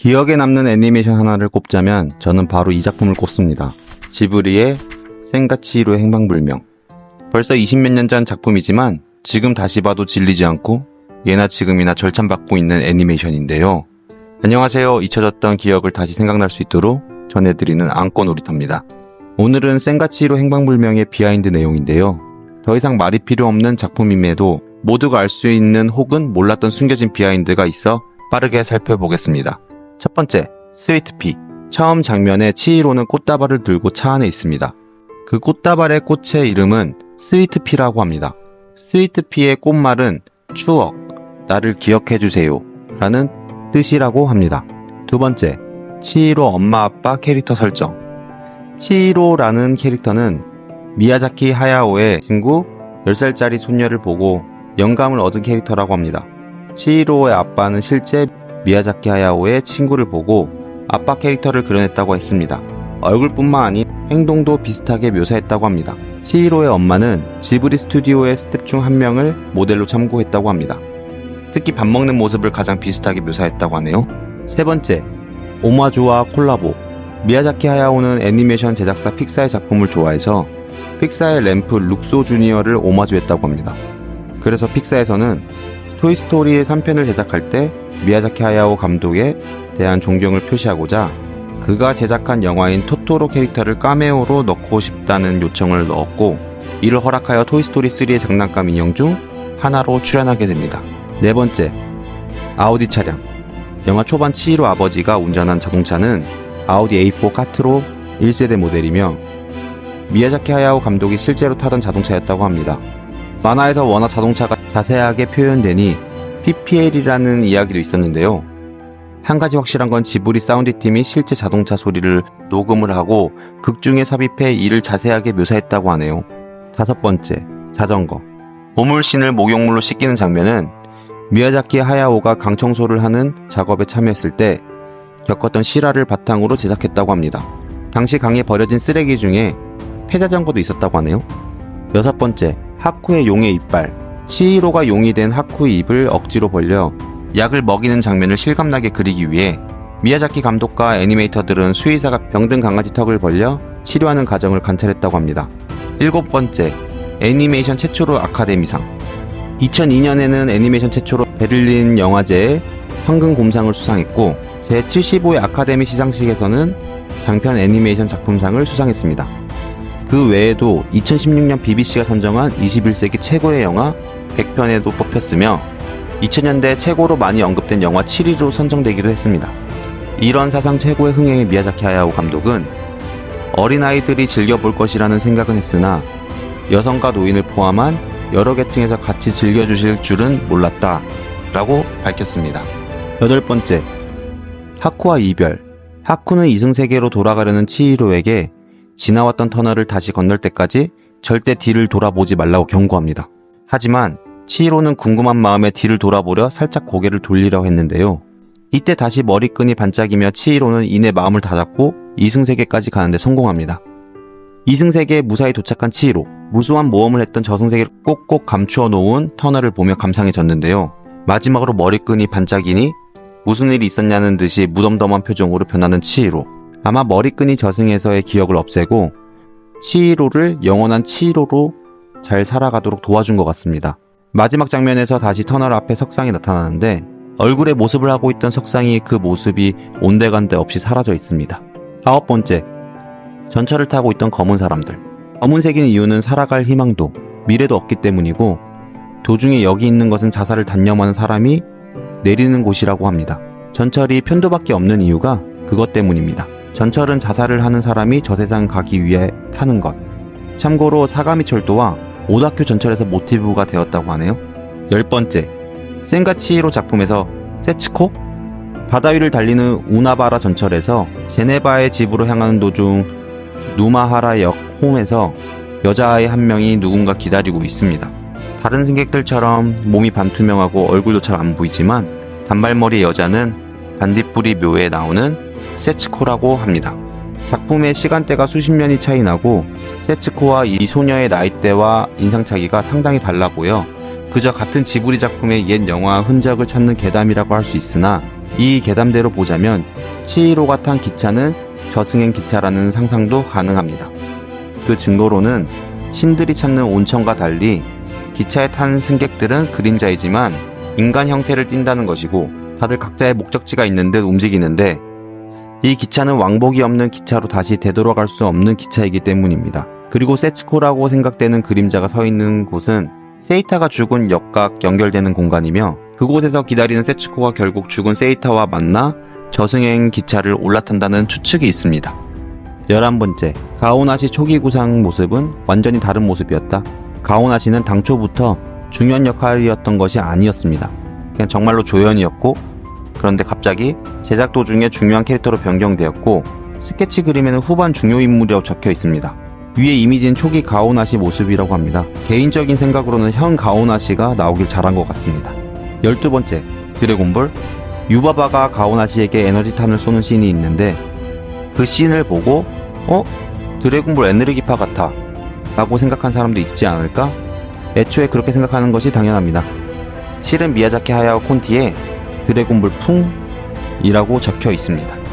기억에 남는 애니메이션 하나를 꼽자면 저는 바로 이 작품을 꼽습니다. 지브리의 센과 치히로의 행방불명. 벌써 20몇 년 전 작품이지만 지금 다시 봐도 질리지 않고 예나 지금이나 절찬받고 있는 애니메이션인데요. 안녕하세요. 잊혀졌던 기억을 다시 생각날 수 있도록 전해드리는 안고 놀이터입니다. 오늘은 센과 치히로 행방불명의 비하인드 내용인데요. 더 이상 말이 필요 없는 작품임에도 모두가 알 수 있는 혹은 몰랐던 숨겨진 비하인드가 있어 빠르게 살펴보겠습니다. 첫 번째, 스위트피. 처음 장면에 치히로는 꽃다발을 들고 차 안에 있습니다. 그 꽃다발의 꽃의 이름은 스위트피라고 합니다. 스위트피의 꽃말은 추억, 나를 기억해주세요 라는 뜻이라고 합니다. 두 번째, 치히로 엄마 아빠 캐릭터 설정. 치히로라는 캐릭터는 미야자키 하야오의 친구 10살짜리 손녀를 보고 영감을 얻은 캐릭터라고 합니다. 치히로의 아빠는 실제 미야자키 하야오의 친구를 보고 아빠 캐릭터를 그려냈다고 했습니다. 얼굴뿐만 아닌 행동도 비슷하게 묘사했다고 합니다. 치히로의 엄마는 지브리 스튜디오의 스텝 중 한 명을 모델로 참고했다고 합니다. 특히 밥 먹는 모습을 가장 비슷하게 묘사했다고 하네요. 세 번째, 오마주와 콜라보. 미야자키 하야오는 애니메이션 제작사 픽사의 작품을 좋아해서 픽사의 램프 룩소 주니어를 오마주했다고 합니다. 그래서 픽사에서는 토이스토리 3편을 제작할 때 미야자키 하야오 감독에 대한 존경을 표시하고자 그가 제작한 영화인 토토로 캐릭터를 카메오로 넣고 싶다는 요청을 넣었고, 이를 허락하여 토이스토리 3의 장난감 인형 중 하나로 출연하게 됩니다. 네 번째, 아우디 차량. 영화 초반 치히로 아버지가 운전한 자동차는 아우디 A4 카트로 1세대 모델이며 미야자키 하야오 감독이 실제로 타던 자동차였다고 합니다. 만화에서 워낙 자동차가 자세하게 표현되니 PPL이라는 이야기도 있었는데요. 한 가지 확실한 건 지브리 사운드 팀이 실제 자동차 소리를 녹음을 하고 극중에 삽입해 이를 자세하게 묘사했다고 하네요. 다섯 번째, 자전거. 보물신을 목욕물로 씻기는 장면은 미야자키 하야오가 강 청소를 하는 작업에 참여했을 때 겪었던 실화를 바탕으로 제작했다고 합니다. 당시 강에 버려진 쓰레기 중에 폐자전거도 있었다고 하네요. 여섯 번째, 하쿠의 용의 이빨. 치히로가 용이 된 하쿠의 입을 억지로 벌려 약을 먹이는 장면을 실감나게 그리기 위해 미야자키 감독과 애니메이터들은 수의사가 병든 강아지 턱을 벌려 치료하는 과정을 관찰했다고 합니다. 일곱 번째, 애니메이션 최초로 아카데미상. 2002년에는 애니메이션 최초로 베를린 영화제의 황금곰상을 수상했고 제75회 아카데미 시상식에서는 장편 애니메이션 작품상을 수상했습니다. 그 외에도 2016년 BBC가 선정한 21세기 최고의 영화 100편에도 뽑혔으며 2000년대 최고로 많이 언급된 영화 7위로 선정되기도 했습니다. 이런 사상 최고의 흥행의 미야자키 하야오 감독은 어린아이들이 즐겨볼 것이라는 생각은 했으나 여성과 노인을 포함한 여러 계층에서 같이 즐겨주실 줄은 몰랐다 라고 밝혔습니다. 여덟 번째, 하쿠와 이별. 하쿠는 이승세계로 돌아가려는 치히로에게 지나왔던 터널을 다시 건널 때까지 절대 뒤를 돌아보지 말라고 경고합니다. 하지만 치히로는 궁금한 마음에 뒤를 돌아보려 살짝 고개를 돌리려 했는데요. 이때 다시 머리끈이 반짝이며 치히로는 이내 마음을 다잡고 이승세계까지 가는데 성공합니다. 이승세계에 무사히 도착한 치히로, 무수한 모험을 했던 저승세계를 꼭꼭 감추어 놓은 터널을 보며 감상해졌는데요. 마지막으로 머리끈이 반짝이니 무슨 일이 있었냐는 듯이 무덤덤한 표정으로 변하는 치히로. 아마 머리끈이 저승에서의 기억을 없애고 치히로를 영원한 치히로로 잘 살아가도록 도와준 것 같습니다. 마지막 장면에서 다시 터널 앞에 석상이 나타나는데 얼굴에 모습을 하고 있던 석상이 그 모습이 온데간데 없이 사라져 있습니다. 아홉 번째, 전철을 타고 있던 검은 사람들. 검은색인 이유는 살아갈 희망도 미래도 없기 때문이고 도중에 여기 있는 것은 자살을 단념하는 사람이 내리는 곳이라고 합니다. 전철이 편도밖에 없는 이유가 그것 때문입니다. 전철은 자살을 하는 사람이 저 세상 가기 위해 타는 것. 참고로 사가미 철도와 오다큐 전철에서 모티브가 되었다고 하네요. 열 번째, 센과 치히로 작품에서 세츠코? 바다 위를 달리는 우나바라 전철에서 제네바의 집으로 향하는 도중 누마하라역 홈에서 여자아이 한 명이 누군가 기다리고 있습니다. 다른 승객들처럼 몸이 반투명하고 얼굴도 잘 안 보이지만 단발머리의 여자는 반딧불이 묘에 나오는 세츠코라고 합니다. 작품의 시간대가 수십 년이 차이 나고 세츠코와 이 소녀의 나이대와 인상차기가 상당히 달라 보여 그저 같은 지브리 작품의 옛 영화 흔적을 찾는 괴담이라고 할 수 있으나 이 계담대로 보자면 치히로가 탄 기차는 저승행 기차라는 상상도 가능합니다. 그 증거로는 신들이 찾는 온천과 달리 기차에 탄 승객들은 그림자이지만 인간 형태를 띈다는 것이고 다들 각자의 목적지가 있는 듯 움직이는데 이 기차는 왕복이 없는 기차로 다시 되돌아갈 수 없는 기차이기 때문입니다. 그리고 세츠코라고 생각되는 그림자가 서 있는 곳은 세이타가 죽은 역과 연결되는 공간이며 그곳에서 기다리는 세츠코가 결국 죽은 세이타와 만나 저승행 기차를 올라탄다는 추측이 있습니다. 11번째, 가오나시 초기 구상 모습은 완전히 다른 모습이었다. 가오나시는 당초부터 중요한 역할이었던 것이 아니었습니다. 그냥 정말로 조연이었고 그런데 갑자기 제작 도중에 중요한 캐릭터로 변경되었고 스케치 그림에는 후반 중요 인물이라고 적혀 있습니다. 위에 이미지는 초기 가오나시 모습이라고 합니다. 개인적인 생각으로는 현 가오나시가 나오길 잘한 것 같습니다. 12번째, 드래곤볼. 유바바가 가오나시에게 에너지탄을 쏘는 씬이 있는데 그 씬을 보고 드래곤볼 에너지파 같아 라고 생각한 사람도 있지 않을까? 애초에 그렇게 생각하는 것이 당연합니다. 실은 미야자키 하야오 콘티에 드래곤볼 풍이라고 적혀 있습니다.